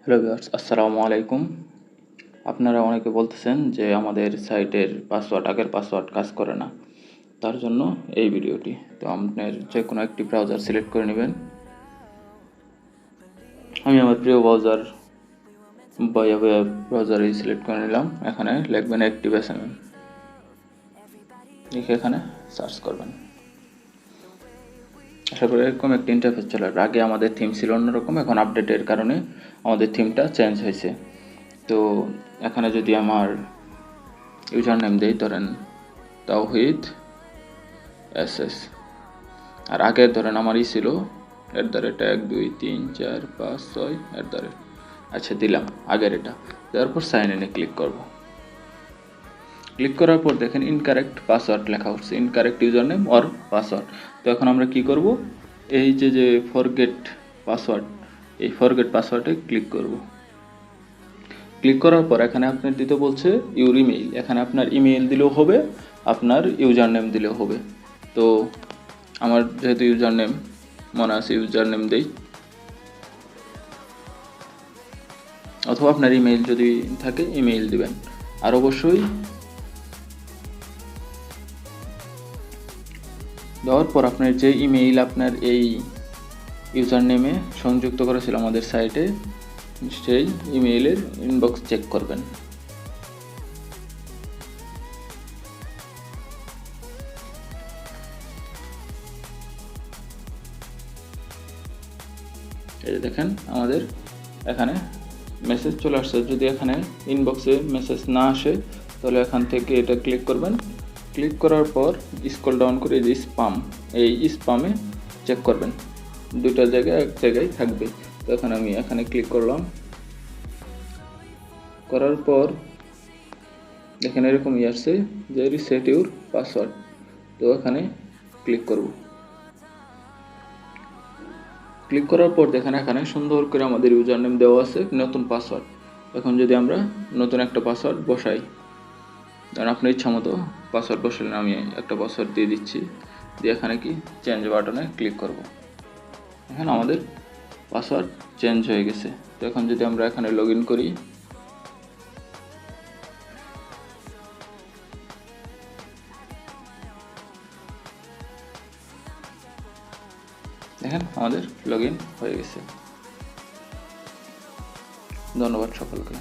Hello viewers, আসসালামু আলাইকুম। আপনারা অনেকে বলতেছেন যে আমাদের সাইটের আগের পাসওয়ার্ড কাজ করে না। তার জন্য এই ভিডিওটি। তো আপনার যে কোনো একটি ব্রাউজার সিলেক্ট করে নেবেন। আমি আমার প্রিয় ব্রাউজার ব্রাউজারই সিলেক্ট করে নিলাম। এখানে লিখবেন ActiveSMM, লিখে এখানে সার্চ করবেন। আশা করি এরকম একটি ইন্টারফেস চলে আসবে। আগে আমাদের থিম ছিল অন্যরকম, এখন আপডেটের কারণে আমাদের থিমটা চেঞ্জ হয়েছে। তো এখানে যদি আমার ইউজার নেম দেই, ধরেন তাওহিদ SS, আর আগে ধরেন আমারই ছিল @1 2 3 4 5 6 আচ্ছা দিলাম আগের এটা। তারপর সাইন ইনে ক্লিক করব। ক্লিক করার পর দেখেন ইনকারেক্ট পাসওয়ার্ড লেখা হচ্ছে, incorrect user name or password. তো এখন আমরা কি করব, এই যে ফরগেট পাসওয়ার্ড, এই ফরগেট পাসওয়ার্ডে ক্লিক করব। ক্লিক করার পর এখানে আপনার দিতে বলছে ইউর ইমেইল। এখানে আপনার ইমেইল দিলেও হবে, আপনার ইউজার নেম দিলেও হবে। তো আমার যেহেতু ইউজার নেম মনে আছে, ইউজার নেম দেই, অথবা আপনার ইমেইল যদি থাকে ইমেইল দিবেন। আর অবশ্যই দেওয়ার পর আপনার যে ইমেইল আপনার এই ইউজার নেমে সংযুক্ত করেছিল আমাদের সাইটে, সেই ইমেইলের ইনবক্স চেক করবেন। এই যে দেখেন আমাদের এখানে মেসেজ চলে আসছে। যদি এখানে ইনবক্সে মেসেজ না আসে তাহলে এখান থেকে এটা ক্লিক করবেন। ক্লিক করার পর স্ক্রল ডাউন করে এই যে স্পাম, এই স্পামে চেক করবেন। দুটো জায়গায় এক জায়গায় থাকবে। তো এখন আমি এখানে ক্লিক করলাম। করার পর দেখেন এরকম আসছে যে রিসেট ইউর পাসওয়ার্ড। তো এখানে ক্লিক করব। ক্লিক করার পর দেখেন এখানে সুন্দর করে আমাদের ইউজার নেম দেওয়া আছে, নতুন পাসওয়ার্ড। এখন যদি আমরা নতুন একটা পাসওয়ার্ড বসাই, কারণ আপনার ইচ্ছা মতো পাসওয়ার্ড বসালেন, আমি একটা পাসওয়ার্ড দিয়ে দিচ্ছি, দিয়ে এখানে কি চেঞ্জ বাটনে ক্লিক করব। এখন আমাদের পাসওয়ার্ড চেঞ্জ হয়ে গেছে। তো এখন যদি আমরা এখানে লগ ইন করি, দেখেন আমাদের লগ ইন হয়ে গেছে। ধন্যবাদ সকলকে।